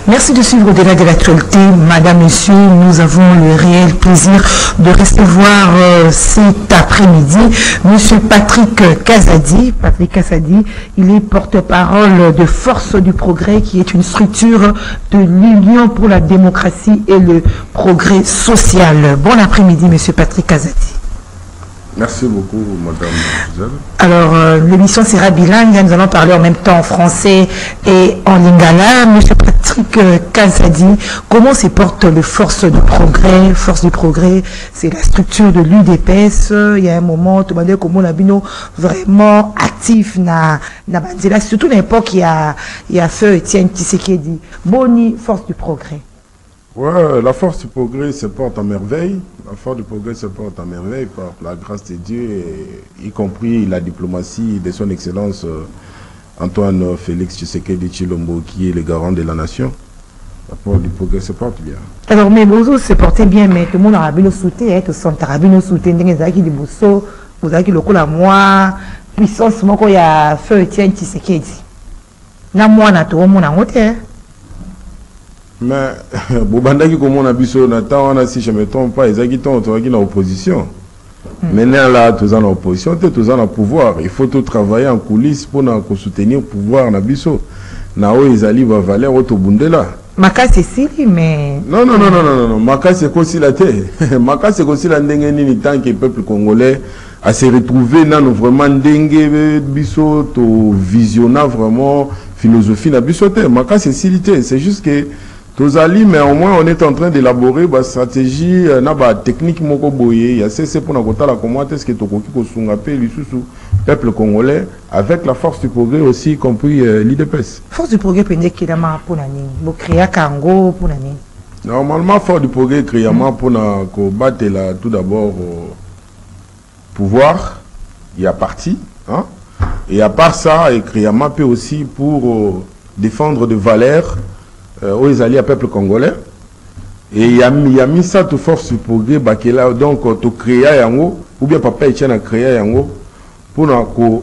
Merci de suivre au-delà de l'actualité. Madame, Monsieur, nous avons le réel plaisir de recevoir cet après-midi Monsieur Patrick Kazadi. Patrick Kazadi, il est porte-parole de Force du Progrès, qui est une structure de l'Union pour la démocratie et le progrès social. Bon après-midi, Monsieur Patrick Kazadi. Merci beaucoup, Madame Gisèle. Alors, l'émission sera bilingue. Nous allons parler en même temps en français et en lingala. Monsieur Patrick Kazadi, comment se porte le Force du Progrès? Force du Progrès, c'est la structure de l'UDPS. Il y a un moment, tout le monde comment on a vu vraiment actif na Bandela. Surtout à l'époque, il y a feu Etienne Tshisekedi. Boni, Force du Progrès. Ouais, la force du progrès se porte à merveille. La force du progrès se porte à merveille par la grâce de Dieu, y compris la diplomatie de son Excellence Antoine Félix Tshisekedi Tshilombo, qui est le garant de la nation. La force du progrès se porte bien. Alors, mais vous se portez bien, mais tout le monde a bien soutenu, tout le monde a bien soutenu, vous avez le coup la moi, puissance, moi, il y a feu Etienne Tshisekedi. Na moi, na tout le monde a voté. Mais, Bobandaki, comme on a vu sur Nathan, si je ne me trompe pas, ils ont été en opposition. Maintenant, là, tous en opposition, tous en pouvoir. Il faut tout travailler en coulisses pour soutenir le pouvoir. Nao, ils allaient valer au Bundela. Maka, c'est si, mais. Non. Maka, c'est aussi la terre. Maka, c'est aussi la dengue, tant que le peuple congolais a se retrouvé dans vraiment dengue, biso, to visionna vraiment philosophie na biso terre. Maka, c'est si, c'est juste que. Mais au moins on est en train d'élaborer une stratégie, une technique moko boye. Il y a cessé pour nous la comment est-ce que tokoki ko sungape lisusu peuple congolais avec la force du progrès aussi, y compris l'IDPS. Force du progrès pendant qu'il a ma pour nani, bo créer Kango pour nani. Normalement force du progrès créer pour na ko battre là tout d'abord pouvoir, il y a parti, hein. Et à part ça, et créer peut aussi pour défendre des valeurs. Où ils allaient à peuple congolais et il y a mis ça de force du progrès donc tu créer yango ou bien papa Etienne a créé yango pour nous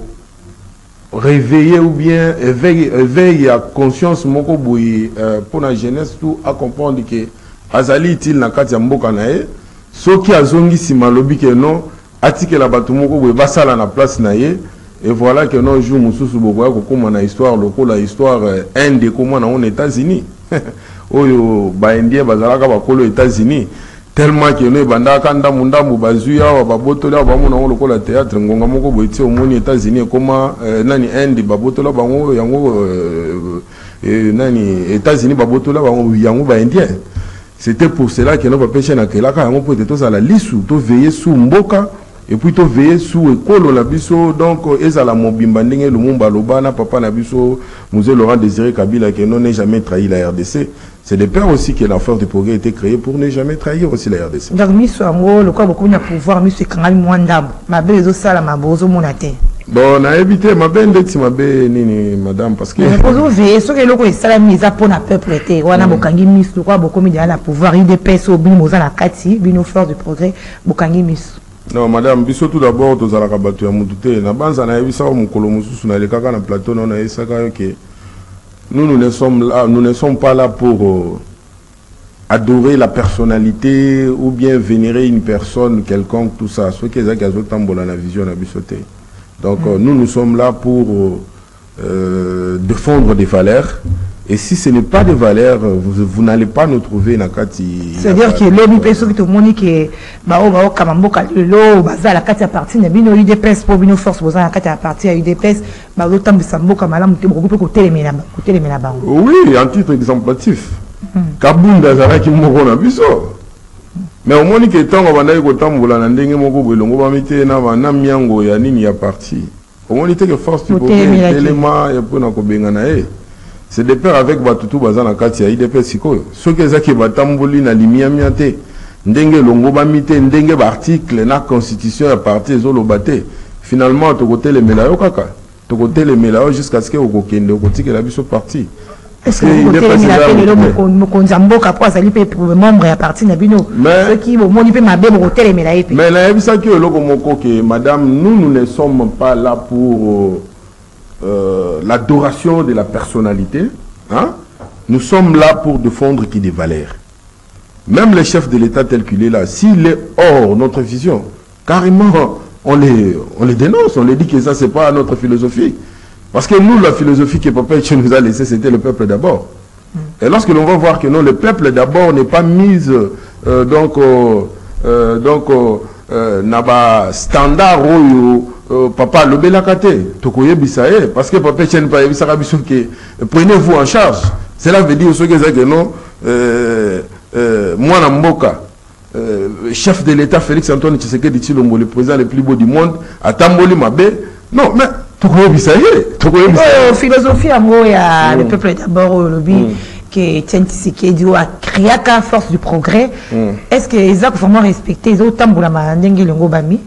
réveiller ou bien éveiller à conscience moko boy pour la jeunesse tout à comprendre que azali il na kati ya mboka na ye soki azongi sima lobi que non atike la batu moko boy basala na place na ye. Et voilà que nos jours, nous sommes comme une histoire, la histoire Inde, comme on est aux États-Unis. Oyo, Indien, Bazalaka, aux États-Unis. Tellement que nous, Bandakanda, Munda, Mubazuya, Babotola, Bamona, le théâtre, Ngongamoko, Boiti, aux États-Unis, comment Nani Inde, Babotola, Bango, Yango, Nani, États-Unis, Babotola, Bango, Yango, Indien. C'était pour cela que nous avons pêché dans Kelaka, Yango, pour être à la liste, tout veiller sous Mboka. Et puis tu veilles sous école la biso donc eza la mobimba ndenge lumumba lobana papa na biso Mzee Laurent Désiré Kabila qui n'ont jamais trahi la RDC. C'est de peur aussi que la force du progrès a été créée pour ne jamais trahir aussi la RDC. Donc miso ango le quoi beaucoup de pouvoir miso kangali mwandam ma bezo sala ma bozo monate. Bon on a évité ma belle ndeti ma belle nini madame parce que bozo veiller ce que loko sala mise pour na peuple était wana bokangi miso quoi beaucoup de la pouvoir il dépêche au bino za la kati bino force du progrès bokangi miso. Non, madame, biso tout d'abord, tous à la rabattu à Moutouté. Na banza na evisa au Mukolomusu na le kaka na plateau na esaka que nous ne sommes pas là pour adorer la personnalité ou bien vénérer une personne quelconque tout ça. Ce qui est ça tambola na vision na bisoté. Donc nous sommes là pour défendre des valeurs. Et si ce n'est pas des valeurs, vous n'allez pas nous trouver dans Kati. C'est-à-dire que l'homme peut se dire que bao kamamboka lo baza la Kati à partir de bino UDPS pour bino force baza la Kati à partir à UDPS ba lo tambi samboka malamu te beaucoup côté les mena ba. Oui, en titre exemplatif. Kabunda zara ki moko na biso. Mais au moins que tant on va ko tambola na ndenge moko bolongo ba mite na ba na miango ya nini ya parti. Au moins que force du progrès élément et pour na ko benga na e. C'est de peur avec Batutu Bazana Katia, IDP Siko. Ce que Zaki Batamboli na limia miate, ndenge longo bamite, ndenge article na constitution à partir zolo bate. Finalement, to côté les melayo kaka. To côté les melayo jusqu'à ce que au kokende, au côté que la biso parti. Est-ce que il est pas là Mokonzambo kapwa sali pe membre à partir na bino. Ceux qui au moni pe mabe au côté les melayo. Mais la ebisa ki loko moko que madame, nous ne sommes pas là pour l'adoration de la personnalité, hein? nous sommes là pour défendre qui des valeurs. Même le chef de l'État tel qu'il est là, s'il est hors notre vision, carrément, on les dénonce, on les dit que ça, c'est pas notre philosophie. Parce que nous, la philosophie que Papa Etienne nous a laissée, c'était le peuple d'abord. Et lorsque l'on va voir que non, le peuple d'abord n'est pas mis naba standard papa lobelakate tokoye bisaye parce que Papa Etienne pa yebisaka biso que prenez-vous en charge. Cela veut dire aussi que non moi na mboka chef de l'État Félix Antoine Tshisekedi Tshilombo, le président le plus beau du monde, a tamboli mabe. Non, mais philosophie en gros, il y a le peuple d'abord au lobby qui Etienne Tshisekedi a créé qu'à force du progrès. Est-ce que les actes vraiment respectés, ils ont tambour la mandingue le ngobami?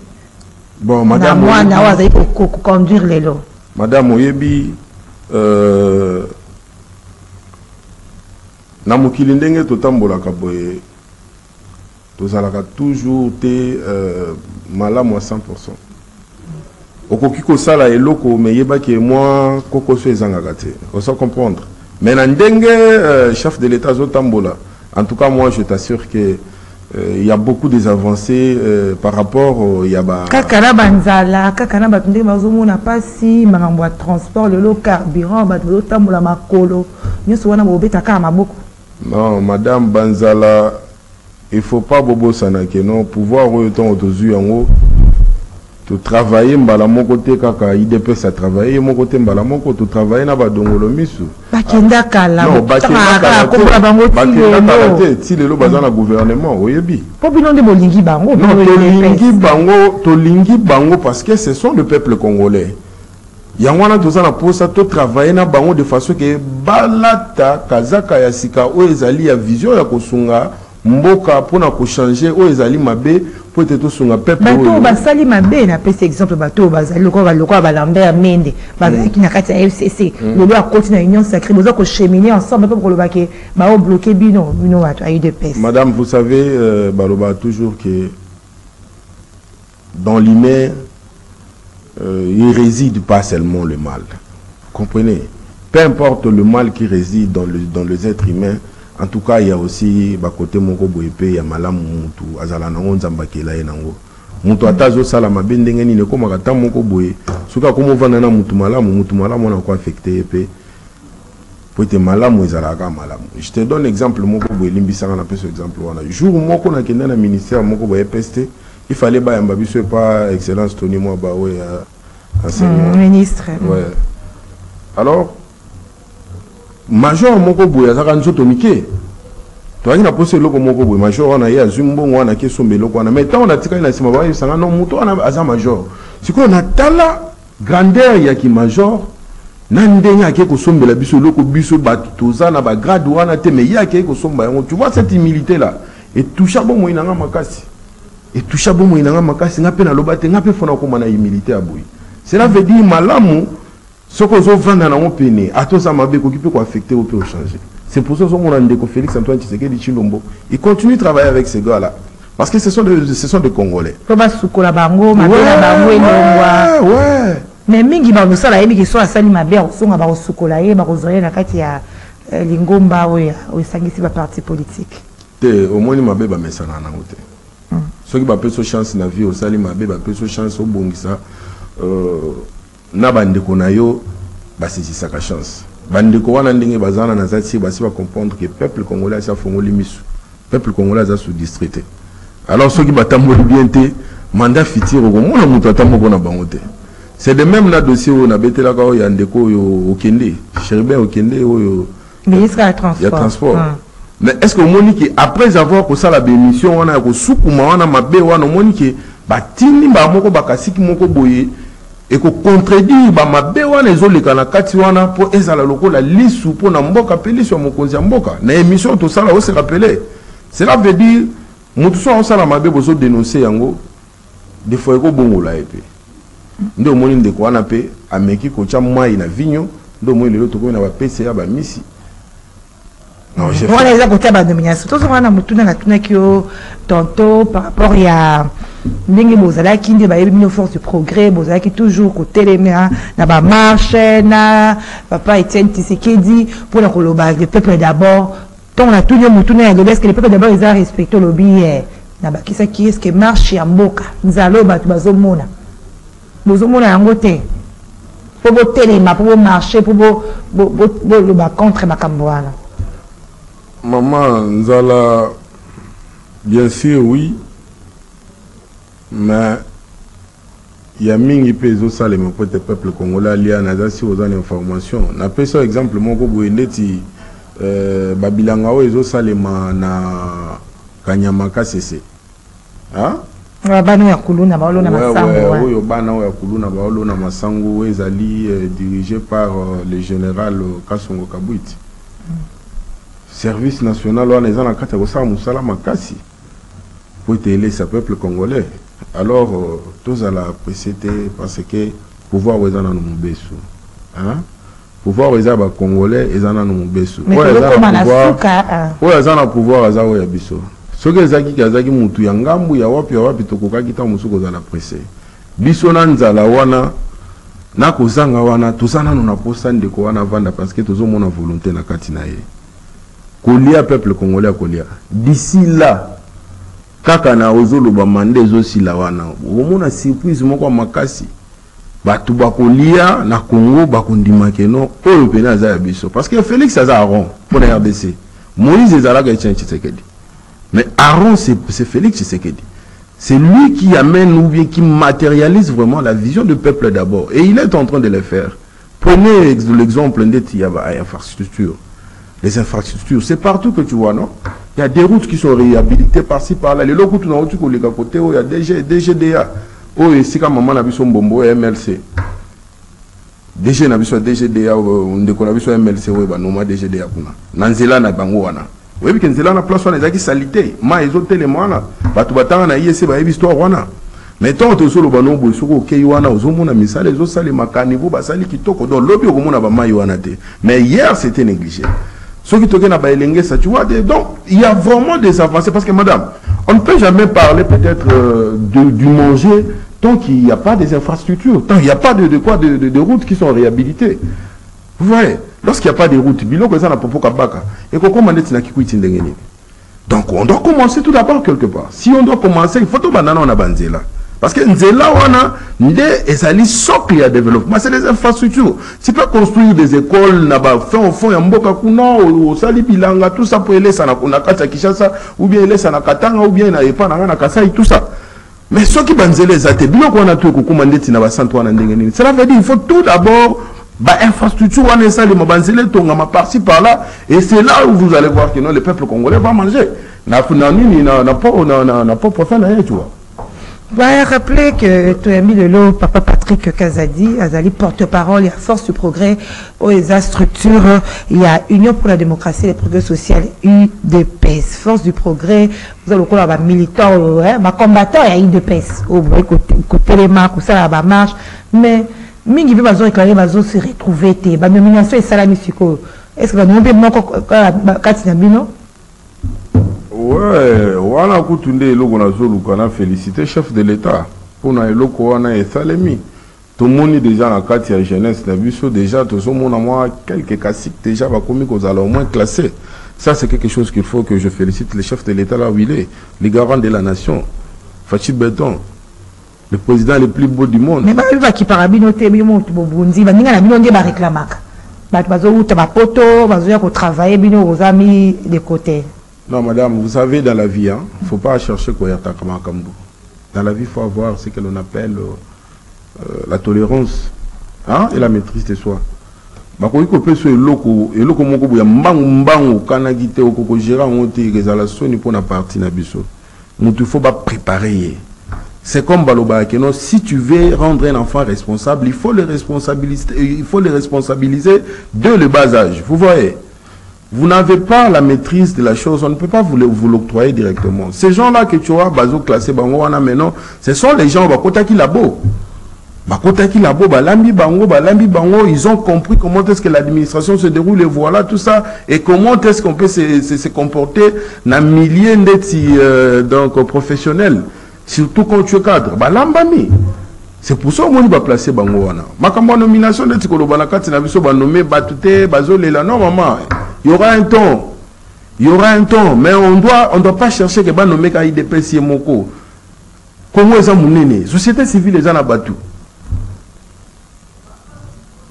Bon, madame, moi na waza conduire les lots. Madame Oyebi, na mokili ndenge totambola kaboye. Tozalaka toujours te malamu à 100%. Okokiko sala eloko me yeba ke moi koko so ezangaka te. On s'en comprendre. Mais ndenge chef de l'État zotambola. En tout cas moi je t'assure que il y a beaucoup des avancées par rapport au yaba. Kakana banzala, kakana batunde bazomona pasi makambo ya transport le lot carburant bazotambola makolo. Nyoso wana bobeta ka maboko. Non, madame Banzala, il ne faut pas bobo sanake non pouvoir autant autozu yango to travailler mbala mon côté kaka IDPS a travaillé mon côté mbala mon côté to travailler na ba dongolo misu bakenda kala non bakenda kala ti lelo bazana gouvernement oyebi po bino nde bolingi bango non tolingi bango parce que ce sont le peuple congolais yangwana tozana posa to travailler na bango de façon que balata kazaka ya sika o ezali ya vision ya kosunga mboka pona ko changer o ezali mabe po te to sunga peuple bato basali mabe na pese exemple bato bazali lokwa balamba mende bazali ki na kati ya FCC le loi continue union sacrée besoin ko cheminer ensemble pour le baquer ba o bloquer bino bato ayi de peste. Madame, vous savez baloba toujours que dans l'humain il réside pas seulement le mal. Comprenez? Peu importe le mal qui réside dans les êtres humains. En tout cas, il y a aussi côté moko boyepe ya malamu mutu azala na nzamba kela yenango. Mutu atazo sala mabendenge ni ne koma kata moko boye. Suka komo vana na mutu malamu na ko affecté pe. Pote malamu ezalaka malamu. Je te donne exemple moko boye limbisanga na peso exemple wana. Jour moko na kenda na ministère moko boye peste, il fallait ba yamba biso pas excellence Tony moi ba we enseignant ministre. Ouais. Alors major moko boye azaka nzoto mike to na posé loko moko boye major wana ya zumbongo wana ke sombe loko wana mais tant on a tika na sima ba sanga no muto wana aza major siko na tala grandeur ya ki major na ndenya ke ko sombe la biso loko biso batuza na ba grade wana te mais ya ke ko somba yango tu vois cette humilité là et toucha bon mo inanga makasi ngape na lobate ngape fona ko mana humilité aboyi cela veut dire malamu. Ce qu'on a vendu dans mon pays, à tous ça m'a affecté au peut changer. C'est pour ça que mon andeko Félix Antoine Tshisekedi Tshilombo, il continue de travailler avec ces gars-là, parce que ce sont des Congolais. Ouais. Mais mingi ba musala yebi ki so asali mabe osonga ba osukola ye ba kozoya na kati ya lingomba oya osangisi ba parti politique. Te au moins mabe ba mesana na ngote. Ceux qui ba peso chance na vie osali mabe ba peso chance obongisa na bandeko na yo basisisa ka chance bandeko wana ndenge bazana na zati basi ba comprendre que peuple congolais sa fongoli misu peuple congolais a sous-distrité alors ceux qui batamboli bien te mandat fitir ko mona muto atambo na bangote c'est de même na dossier on a betela ka ya ndeko yo okende Cherubin okende yo ministre ya transport mais est-ce que monique après avoir ko sala bémission wana ko sukuma wana mabe wana monique batini ba moko bakasiki moko boye et que contredire ba mabe wana ezoleka na kati wana po ezala lokola lisu po na mboka pe lisu mokonzi ya mboka na émission to sala o se rappeler cela veut dire mutu so sala mabe bozo dénoncer yango des fois ko bongola epe ndo moni ndeko wana pe ameki ko cha mai na vinyo ndo moni lelo to ko na ba PCA ba misi non je voilà les côté ba nomination to so wana mutu na tuna kio tonto par rapport ya ndenge bozala ki nde ba yebi force du progrès bozala ki toujours côté les na ba marche na papa Etienne Tshisekedi pour la koloba le peuple d'abord. Donc on a tout dit mutuna ya est-ce que le peuple d'abord ils a respecté le billet na ba kisa qui est-ce que marche ya mboka nzalo ba bazomona yango te pour botelema pour marcher pour le ba contre makambo wana. Maman nzala bien sûr oui mais il y a mingi peso ça les peuple congolais lié à nazasi aux informations na peso exemple moko boendeti babilanga o ezo salema na kanyama kasese hein bana ya kuluna baolo na masango oyo bana ya kuluna baolo na masango ezali dirigé par le général Kasongo Kabwiti. Service national wana ezana kata ko sa musala makasi pour aider ce peuple congolais. Alors tous à la précédé parce que pouvoir ezana no mubesu hein pouvoir ezaba congolais ezana no mubesu oyo ezana pouvoir azawo ya biso soki ezaki kazaki mutu ya ngambu ya wapi tokokaki ta musuko za la presse biso na nzala wana na kozanga wana tosana no na posa ndeko wana vanda parce que tozomona volonté na kati na ye kolia peuple congolais kolia d'ici là kaka na ozoloba mande ezosila wana omona surprise moko makasi batu bakolia na Congo bakondimake no oyo pena aza ya biso parce que Félix aza Aaron pour la RDC Moïse ezalaka Etienne Tshisekedi mais Aaron c'est Félix Tshisekedi c'est lui qui amène ou bien qui matérialise vraiment la vision du peuple d'abord et il est en train de le faire. Prenez l'exemple d'infrastructures. Les infrastructures, c'est partout que tu vois, non? Il y a des routes qui sont réhabilitées par-ci, par-là. Les locaux, tu n'as pas côté, il y a DGDA. Oh, et c'est quand maman a vu son bombo MLC. DG n'a vu son DGDA, on a vu son MLC, oui, bah, non, DGDA. Nanzela n'a pas wana. Oui, parce que Nanzela n'a place, on a des salités. Ma, ils ont tellement là. Bah, tu vas t'en aller, c'est bah, histoire wana. Mais tant que solo bano bosoko keiwana ozomona misale ezosali makanivo basali kitoko donc lobi okomona ba maywana te. Mais hier c'était négligé. Ceux qui toquent na ba elenge ça tu vois donc il y a vraiment des avancées parce que madame on ne peut jamais parler peut-être du manger tant qu'il n'y a pas des infrastructures, tant qu'il n'y a pas de routes qui sont réhabilitées. Vous voyez, lorsqu'il n'y a pas de routes, biloko ça na popo kabaka et qu'on commande na kikuiti ndengeni. Donc on doit commencer tout d'abord quelque part. Si on doit commencer, il faut tout banana on a banzela. Parce que Nzela wana nde ezali socle ya développement, c'est les infrastructures. C'est pas construire des écoles na ba fin au fond ya mboka kuna au sali bilanga tout ça pour aller ça na kata Kinshasa ou bien aller ça na Katanga ou bien na epa na Kasai tout ça. Mais ce qui banzela ezate biloko wana to ko komandeti na ba centre wana ndenge nini. Cela veut dire il faut tout d'abord ba infrastructure wana sali mo banzela tonga ma par-ci par-là et c'est là où vous allez voir que non le peuple congolais va manger. Na nini na pas profane na tu vois. Bah, rappeler que tu as mis le lot, papa Patrick Kazadi, Azali porte-parole, il y a Force du Progrès, OESA structure, il y a Union pour la démocratie et le progrès social, UDPS. Force du Progrès, vous avez le coup là, militant, ma combattant, il y a UDPS. Au côté les marques, ça, la marche. Mais, mingi veut bazo réclamer, bazo se retrouver, ba nomination et salami siko. Est-ce que va nous bien Katina Bino? Ouais, voilà, Koutunde Eloko Nazolukana félicité chef de l'État pour na Eloko wana et Salemi. Tout le monde déjà dans la de jeunesse, déjà tout le monde a moi quelques classiques déjà va commis qu'on allait au moins classer. Ça c'est quelque chose qu'il faut que je félicite le chef de l'État là où il est, les garants de la nation, Fachi Béton, le président le plus beau du monde. Mais il va qui parabino te bino Burundi, va ninga na bino ndé ba réclamaka. Ba bazo uta ba poto, bazo ya ko travailler bino aux amis de côté. Non, madame, vous savez, dans la vie, il ne faut pas chercher Koyata Kamakambu. Dans la vie, il faut avoir ce que l'on appelle la tolérance et la maîtrise de soi. Il faut pas préparer. C'est comme Baloba, si tu veux rendre un enfant responsable, il faut le responsabiliser dès le bas âge. Vous voyez? Vous n'avez pas la maîtrise de la chose, on ne peut pas vous l'octroyer directement. Ces gens-là que tu vois, bazo classé, maintenant, ce sont les gens, ils ont compris comment est-ce que l'administration se déroule et voilà tout ça. Et comment est-ce qu'on peut se comporter dans milliers donc professionnels. surtout quand tu es cadre balambami. C'est pour ça qu'on va placer bango wana. Makambo nomination de tikolo banakati na biso ba nommer batute bazolela non maman. Il y aura un temps. Il y aura un temps, mais on doit pas chercher que ba nommer ka IDPS moko. Comment est-ce que société civile les en a battu.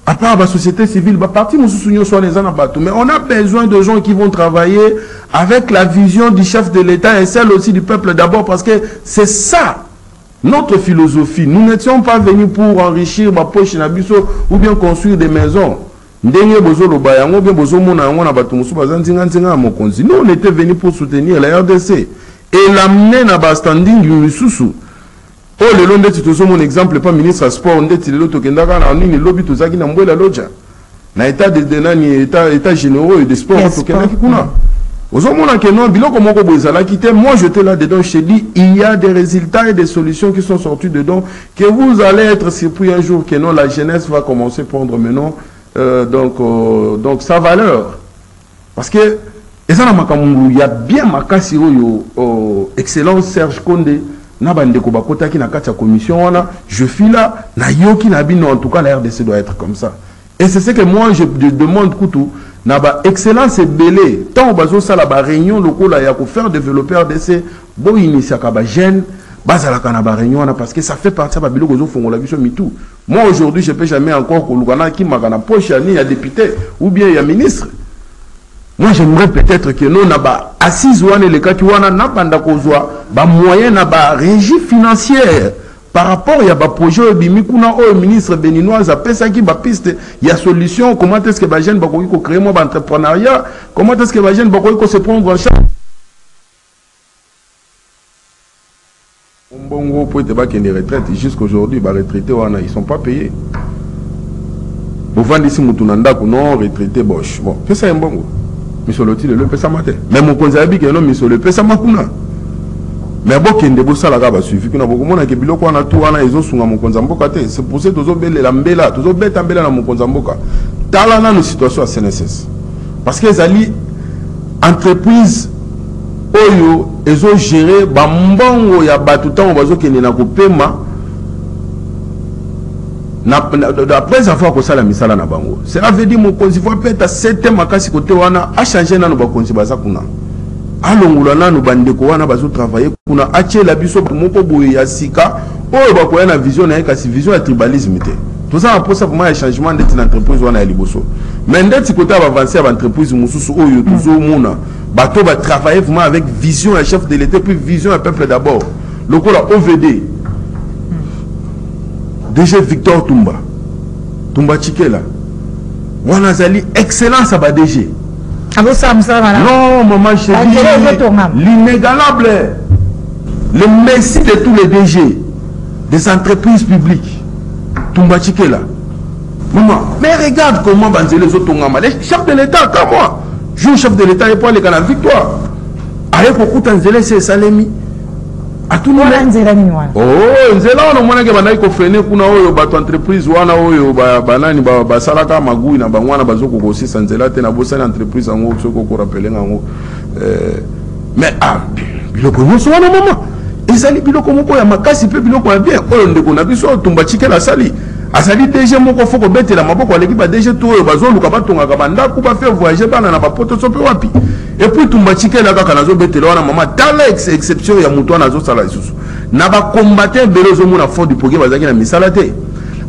À part la société civile, bah parti nous soutenons sur les en a battu, mais on a besoin de gens qui vont travailler avec la vision du chef de l'État et celle aussi du peuple d'abord, parce que c'est ça. Notre philosophie, nous n'étions pas venus pour enrichir ma poche nabiso ou bien construire des maisons. Nous, on était venus pour soutenir la RDC et l'amener dans le standing du Soussou. Oh, le long de tout mon exemple, pas ministre sport, on dit le tokendaka na nini lobby to zaki na mbwela loja. Na état de denani état généraux et de sport tokendaki kuna. Moi j'étais là-dedans, je te dis, il y a des résultats et des solutions qui sont sortis dedans, que vous allez être surpris un jour que non, la jeunesse va commencer à prendre maintenant donc sa valeur. Parce que, il y a bien ma casse, excellence Serge Condé, je suis là, en tout cas la RDC doit être comme ça. Et c'est ce que moi je demande Koutou. Naba excellence et belé tant bazo sala ba réunion lokola ya ko faire développer RDC bo initia ka ba jeune bazala kana ba réunion parce que ça fait partie ba biloko zo fongola biso mitou. Moi aujourd'hui je peux jamais encore ko lukana ki makana poche ya ni ya député ou bien ya ministre. Moi j'aimerais peut-être que nous naba assise wana le kati wana na banda kozwa ba moyen na ba régie financière. Par rapport à un projet au ministre béninois a pensé qu'il y a piste, il y a solution. Comment est-ce que les jeunes vont créer un entrepreneuriat? Comment est-ce que les jeunes vont se prendre en charge? Bongo pour être des retraites jusqu'aujourd'hui, les retraités ils ne sont pas payés. Vous vendez ici Moutounanda non retraité boche. Bon, c'est ça un bongo. Monsieur Loti le pesa matin. Même au Konzabi qui est non monsieur le pesa makuna. Mais bon, qui est ça là-bas suffit que nous avons que biloko na tout wana ils ont sunga mon konzamboka te. C'est pour ça que nous avons belle la mbela, nous avons belle tambela na mon konzamboka. Talana nos situations à CNSS. Parce que les alliés entreprises oyo ils ont géré ba mbongo ya batuta bazo kende na kopema na après avoir que ça la misala na bango. Cela veut dire mon konzi faut peut-être 7 makasi côté wana a changer na no ba konzi baza kuna. Alongulana no bandeko wana bazo travailler kuna atie la biso moko boye ya sika oyo bakoya na vision na kasi vision ya tribalisme te. Tout ça pour ça pour moi changement d'être entreprise wana ya liboso. Mais ndeti côté avancer à entreprise mususu oyo toujours mona bato ba travailler vraiment avec vision ya chef de l'État puis vision ya peuple d'abord. Lokola OVD DG Victor Tumba Chikela wana zali excellence à ba DG. Non, maman, je dis l'inégalable, le messie de tous les DG des entreprises publiques. Tumba Chikela. Maman, mais regarde comment Banzele Zotongama, les chefs de l'État, comme moi. Je suis chef de l'État et pour aller à la victoire. Avec beaucoup d'Anzele, c'est Salemi. À tout le monde. Oh, Nzela, on a dit qu'on fait une entreprise, on a banani ba salaka magui na bangwana bazoko kosi sanzela te na bosa entreprise en haut soko ko rappeler en mais ah biloko nyonso wana mama ezali biloko moko ya makasi pe biloko ya bien oyo ndeko na biso Tumba Chikela sali asali DG moko foko betela maboko aleki ba DG to bazoluka batonga ka banda ku ba faire voyager bana na ba poto sope wapi et puis Tumba Chikela kaka nazo betela wana mama tala exception ya muto nazo sala isusu na ba combattre belozo mona fond du programme bazaki na misala te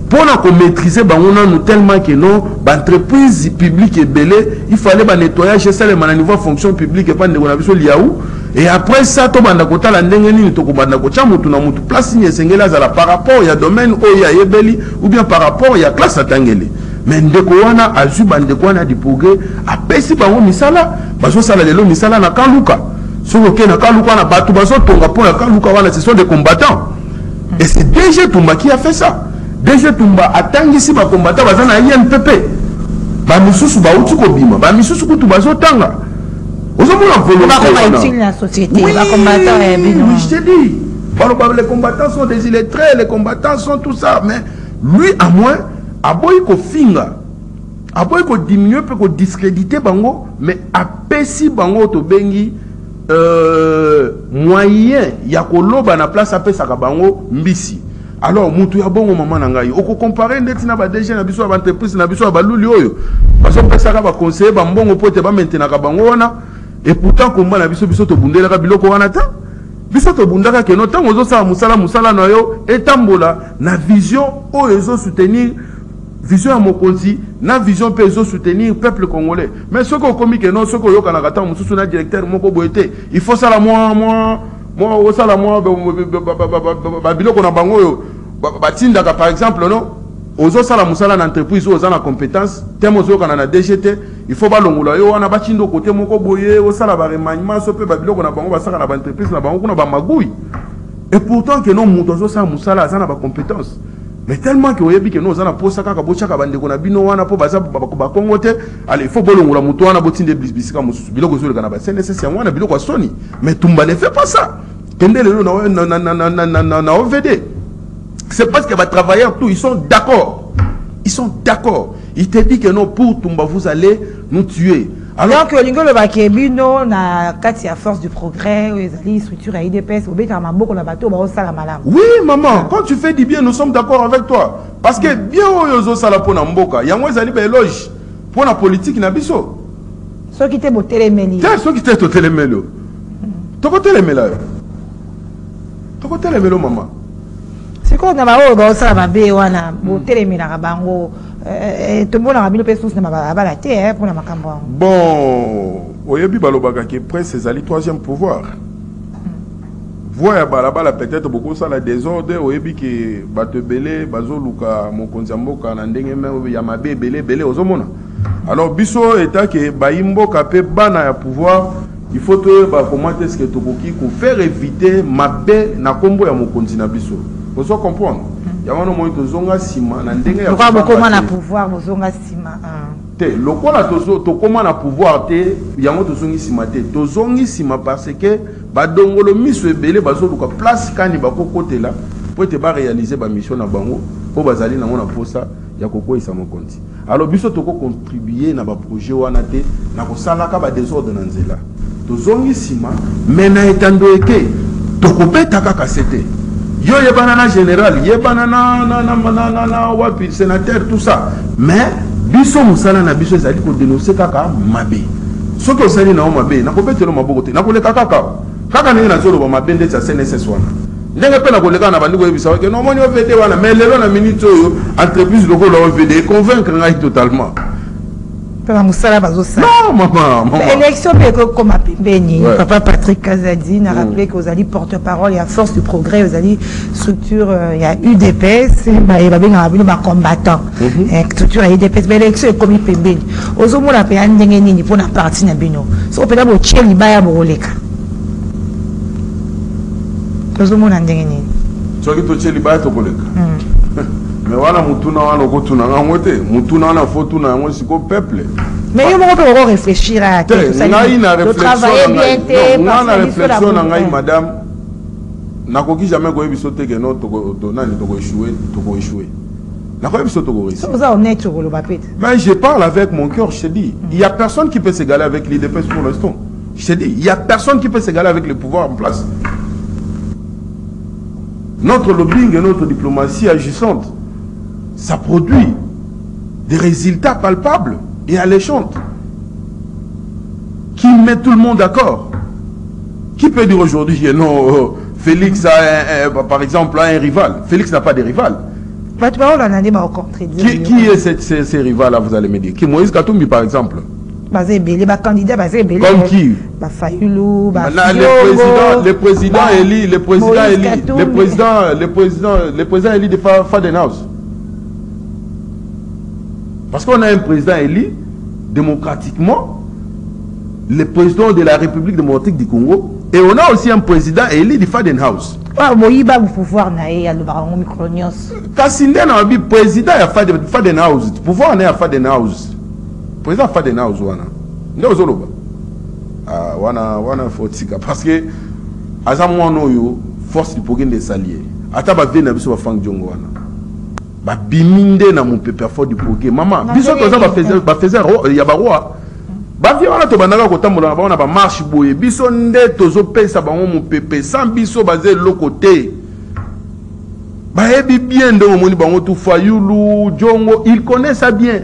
pour maîtriser nous tellement que non entreprise publique et belé il fallait nettoyer ça les niveau fonction publique et pas de liaou et après ça to banda kota la ndenge nini to banda ko chamutu na mutu place ni esengela za par rapport il y a domaine o ya yebeli ou bien par rapport il y a classe atangeli mais ndeko wana azu bandeko wana di progrès apesi bango misala bazo sala lelo misala na kaluka soko ke na kaluka na batu bazo tonga pour na kaluka wana ce sont des combattants et c'est DG Tumba qui a fait ça. DG Tumba atangisi ba combattant bazana INPP ba misusu ba uti ko bima ba misusu kutu bazo tanga ozomona volonté la société ba combattant et bino je te dis les combattants sont des illettrés les combattants sont tout ça mais lui à moins aboyi ko finga aboyi ko diminuer pe ko discréditer bango mais apesi bango to bengi moyen ya koloba na place apesa ka bango mbisi. Alors mutu ya bongo mama na ngai oko comparer ndeti na ba DG na biso ba entreprise na biso ba luli oyo parce que pesa ka ba conseiller ba mbongo pote ba maintenant ka bango wana et pourtant komba na biso to bundela ka biloko wana ta biso to bundaka ke no tango zo sa musala na yo etambola na vision oyo zo soutenir vision ya mokonzi na vision pe zo soutenir peuple congolais mais ce ko komi ke no ce ko yoka na kata mususu na directeur moko boete il faut ça la moi au sala moi biloko na bango yo batindaka par exemple non ozo sala musala na entreprise ozo na compétence temo zo kana na DGT il faut balongola yo wana bachindo côté moko boye o sala ba remaniement so pe biloko na bango basaka na ba entreprise na bango kuna ba magui et pourtant que non muto zo sala musala za na ba compétence mais tellement que oyebi que non za na posa kaka bochaka bandeko na bino wana po baza ba kongote allez il faut bolongola muto wana botinde bisika mususu biloko zo le kana ba c'est nécessaire wana biloko soni mais Tumba ne fait pas ça kendele na OVD. C'est parce que les travailleurs, tout, ils sont d'accord. Ils sont d'accord. Ils te disent que non, pour Tumba, vous allez nous tuer. Alors que le Bakebino, na Katia Force du Progrès, les structures à IDPS, au Bétamambo, on a bateau, on a malam. Oui, maman, quand tu fais du bien, nous sommes d'accord avec toi. Parce que bien, on a salapona mboka. Il y a moins d'éloges pour la politique, nabiso. Ceux qui étaient au téléméli. Ceux qui étaient au téléméli. Tu as téléméli. Tu as téléméli, maman. C'est quoi on a ça va bien wana botelemi na bango tout le monde a mis le pesos na balate pour la makambo. Bon, oyebi balobaka que presse c'est ali troisième pouvoir. Voya balabala peut-être beaucoup ça la désordre oyebi que bato belé bazoluka mokonzi mboka na ndenge me ya mabe belé ozomona. Alors biso état que baimbo kapé bana ya pouvoir il faut que ba commenter ce que tokoki ko faire éviter mabe na kombo ya mokonzi na biso. Vous comprenez? Il y a un moment où zonga sima na ndenge ya comment na pouvoir zonga sima te lokola to comment na pouvoir te yango to zongi sima te to zongi sima parce que ba dongolo miso ebele bazo luka place kani ba kokotela pour te ba réaliser ba mission na bango po bazali na ngona posa ya koko isa mokonzi. Alors biso to ko contribuer na ba projet wana te na ko sala ka ba désordre na nzela to zongi sima mais na etando eke to ko peta kaka sete yo ye banana général ye banana na wapi sénateur tout ça mais biso musala na biso ezali ko dénoncer kaka mabe soki osali na mabe na ko betelo maboko te na ko leka kaka ndenge na zolo ba mabe ndetse ya CNSS wana ndenge pe na ko leka na bandiko yebisa ke no moni OVD wana mais lelo na minute oyo entreprise loko la OVD convaincre ngai totalement. Non, maman. L'élection, comme à Pembeni, papa Patrick Kazadi n'a rappelé qu'aux alliés porte-parole, il y a Force du Progrès, aux alliés structure, il y a UDPS, il y a bien combattant. Structure à UDPS, mais l'élection est comme à Pembeni. Aux hommes, on a payé un dingeni pour la partie de Bino. Si on peut d'abord tirer les bails à Boroleka. Aux hommes, on a un dingeni. Tu as dit les bails à Boroleka. Mais voilà, mutuna wana okotuna ngamote mutuna wana fotuna yango siko peuple. Mais yo moko peut réfléchir à tout ça. Le travail bien na réflexion na ngai madame nakoki jamais ko yebiso te ke no to nani to ko échouer. Na ko yebiso to ko réussir. Vous honnête sur le papier. Mais je parle avec mon cœur, je te dis, il y a personne qui peut s'égaler avec l'IDPS pour l'instant. Je te dis, il y a personne qui peut s'égaler avec le pouvoir en place. Notre lobbying et notre diplomatie agissante, ça produit des résultats palpables et alléchants qui mettent tout le monde d'accord. Qui peut dire aujourd'hui que non, Félix a par exemple un rival? Félix n'a pas de rival. Qui est ces rivales-là, vous allez me dire? Qui Moïse Katumbi par exemple? Comme qui? Le président élu de Fadenhouse. Parce qu'on a un président élu démocratiquement, le président de la République démocratique du Congo, et on a aussi un président élu de Fadenhouse. Pouvoir président à Fadenhouse, pouvoir à Fadenhouse. Président Fadenhouse wana fotika parce que azamwano yo force du programme des alliés ata ba vena biso ba fang jongo wana biminde na mon peuple fort du progrès maman biso toza ba faisait ya ba roi Bavia wana to bandaka kotambola ba on ba marche boye biso nde tozo pesa bango mo pepe sans biso basé le côté. Ba ebi bien ndo moni bango tout Fayulu Jongo, il connaît ça bien.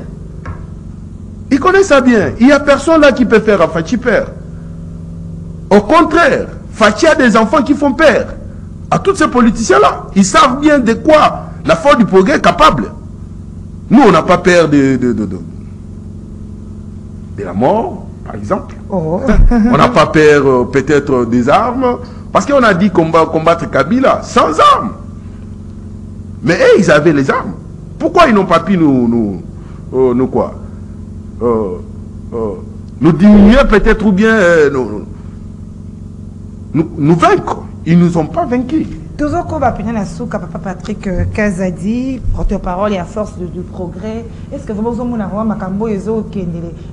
Il connaît ça bien. Il y a personne là qui peut faire à Fachi père. Au contraire, Fachi a des enfants qui font peur à tous ces politiciens là. Ils savent bien de quoi la force du progrès est capable. Nous on n'a pas peur de la mort, par exemple. Oh. On n'a pas peur peut-être des armes, parce qu'on a dit combattre Kabila sans armes. Mais eux, ils avaient les armes. Pourquoi ils n'ont pas pu nous diminuer peut-être ou bien nous vaincre? Ils ne nous ont pas vaincus. Toujours qu'on va punir la souka, Papa Patrick Kazadi, porte-parole et à force du progrès. Est-ce que vous avez un makambo ezo qui est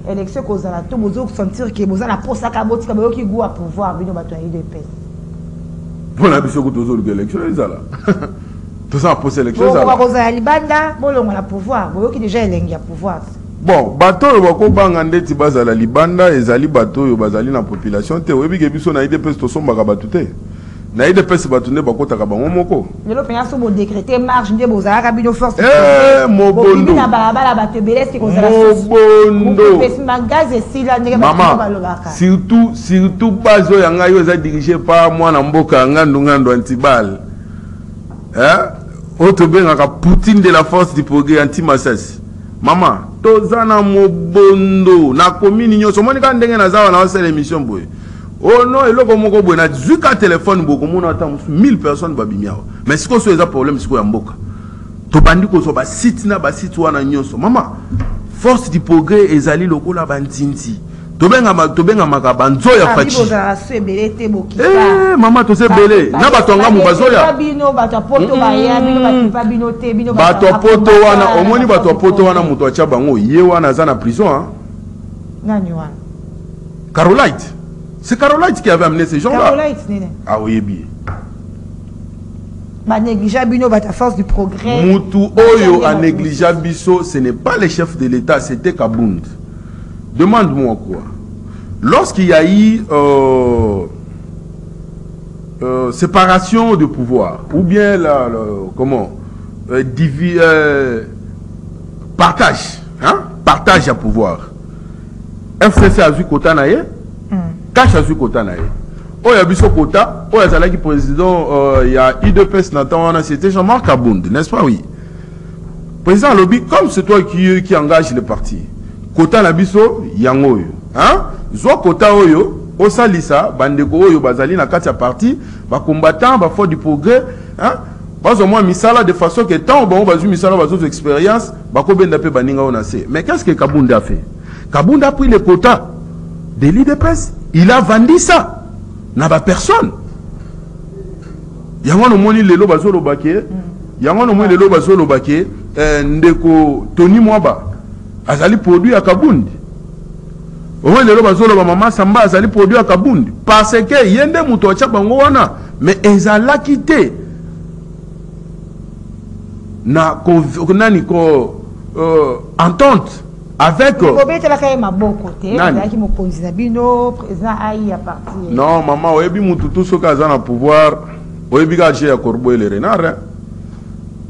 l'élection qu'on a tout vous sentir que vous avez la poste à cabot qui goût à pouvoir venir battre de paix. Vous avez vu que vous avez l'élection là. Tout ça a posé l'élection là. Vous avez libanda, vous avez le pouvoir, vous avez déjà l'élection à pouvoir. Bon, bateau bako bangande ti bazala libanda ezali bateau yo bazali na population te webi ke biso na IDPS to somba bato te. Na IDPS bato ne bako taka bango moko. Lelo penya so bo décréter marche nde bozala ka bino force. Mobondo. Na balabala bato belesi ko zala Mobondo. Pesi magaze esila ndenge bato balobaka. Surtout bazo yanga yo za dirigé par mwana mboka ngando antibal. Otobenga ka Poutine de la force du progrès anti-massas. Maman, tozana mobondo na commune nyonso moni ka ndenge na zawa na osela émission boye. Oh non, eloko moko boye na 18 téléphone boko mona ata 1000 personnes babimiawa. Mais siko so eza problème siko ya mboka. To bandi ko so ba site na ba site wana nyonso. Maman, force du progrès ezali lokola bantinti. Tobenga maka banzo ya fachi. Maman to se belé. Na batonga mu bazoya. Bato poto wana, omoni bato poto wana muto acha bango ye wana za na prison hein. Nani wana? Carolite. C'est Carolite qui avait amené ces gens-là. Carolite nene. Ah oui bien. Ba négligeable bino bata force du progrès. Mutu oyo a négligeable biso, ce n'est pas le chef de l'État, c'était Kabound. Demande-moi quoi. Lorsqu'il y a eu séparation de pouvoir, ou bien partage, hein? Partage à pouvoir. FCC a vu quota naïe, cash a vu quota naïe. Oh, il y a biso quota, oh, il y a qui président, il y a IDPS Nathan, c'était Jean-Marc Kabound, n'est-ce pas, oui? Président lobby, comme c'est toi qui engage le parti. Quota na biso, yango, hein? Zo kota oyo osalisa bandeko oyo bazali na kati ya parti ba combattant ba fort du progrès hein pas au moins misala de façon que tant bon bazu misala bazu expérience ba ko benda pe baninga on a fait. Mais qu'est-ce que Kabound a fait? Kabound a pris les quotas de l'IDPS, il a vendu ça na ba personne. Yango no moni lelo bazo lobake yango no moni lelo bazo lobake ndeko Tony Mwaba azali produit à Kabound. Oui, le maman Samba azali produit à Kabound parce que yende muto acha bango wana mais ezala quitté na nani ko entente avec non maman oyebi mutu tout ce kaza na pouvoir oyebi ka je ya corbeau le renard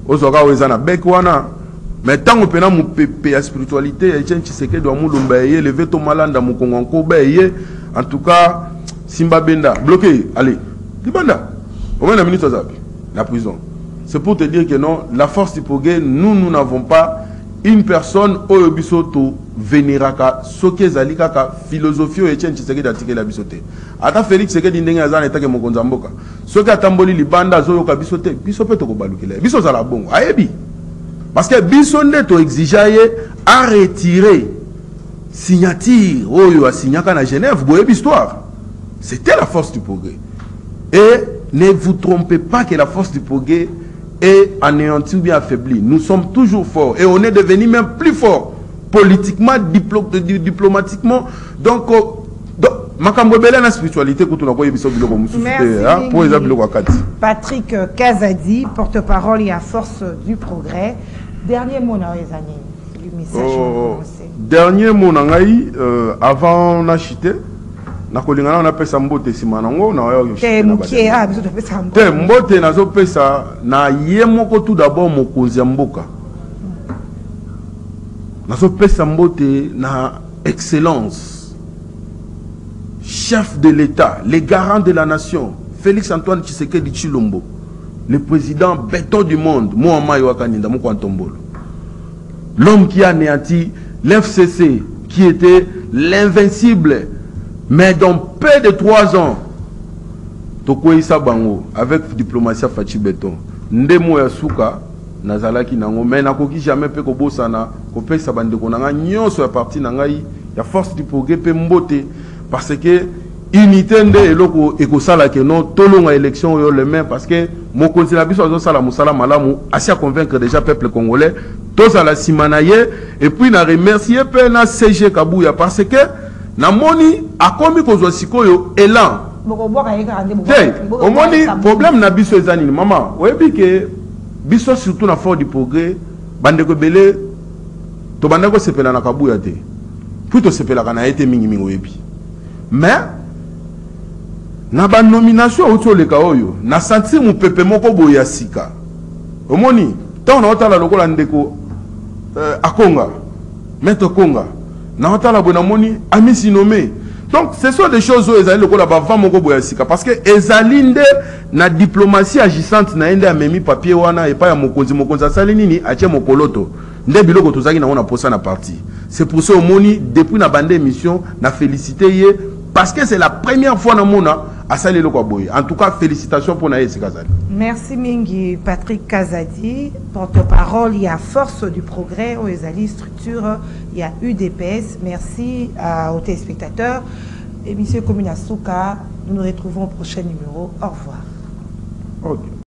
ozoka wezana bek wana. Mais tant que nous avons la spiritualité, lever ton malanda, en tout cas, Simba Benda, bloqué, allez, Libanda, au moins la minute la prison. C'est pour te dire que non, la force du progrès, nous n'avons pas une personne au bisoto vénéraka, soke zalikaka, philosophie et tien tshisekedi atike la bisote. Ata Félix Tshisekedi ndenge azana etake mokonza mboka. Soke atamboli Libanda zo yoka bisote, bisope to ko balukela. Biso za la bongo, ayebi. Parce que Bissonde to exigeait à retirer signature oyo a signé à Genève, vous voyez l'histoire. C'était la force du progrès. Et ne vous trompez pas que la force du progrès est anéantie ou bien affaiblie. Nous sommes toujours forts et on est devenu même plus forts politiquement, diplomatiquement. Donc la spiritualité Patrick Kazadi, porte-parole et à force du progrès. Dernier mot dans les années. Le message. dernier mot nangai avant na chité na kolingana na pesa mbote simanango na yo te mbote nazo pesa na yemoko tout d'abord mokonzi mboka nazo pesa mbote na excellence chef de l'État, les garants de la nation, Félix Antoine Tshisekedi Tshilombo, le président béton du monde, Mohamed Wakaninda Mokwantombolo, l'homme qui a anéanti l'FCC, qui était l'invincible, mais dans peu de 3 ans, Tokoïsa Bango, avec diplomatie Fachi Béton, Ndemo Yasuka, Nazalaki Nango, mais Nakoki jamais peut kobosana, kopesa bandeko nanga nyonso ya parti nangai, ya force du progrès pe mbote. Parce que unité nde eloko ekosala ke non tolonga élection yo le main parce que mon continent biso zo sala musala malamu asi convaincre déjà peuple congolais tous à la simanaye et puis na remercier pe na CG Kabuya parce que na moni akomi kozwa sikoyo élan au moni problème na biso ezani maman oyebi ke biso surtout na fort du progrès bandeko belé to bandeko sepela na Kabuya te plutôt sepela kana été mingi mingi oyebi. Mais na ba nomination auto le kaoyo na senti mu pepe moko boya sika omoni tant na otala lokola ndeko akonga maître konga na otala bona moni amisi nommé donc ce sont des choses où ezali lokola ba va moko boya sika parce que ezalinde na diplomatie agissante na ende amemi papier wana et pas ya mokonzi asali nini atie mokoloto nde biloko tozaki na ona posa na parti c'est pour ça omoni depuis na bande émission na féliciter ye parce que c'est la première fois dans mon à saluer le Kwaboy. En tout cas, félicitations pour Naïs Kazadi. Merci Mingi Patrick Kazadi, porte-parole. Il y a Force du Progrès, OESALI structure, il y a UDPS. Merci aux téléspectateurs. Et Monsieur Komina Souka, nous nous retrouvons au prochain numéro. Au revoir. Ok.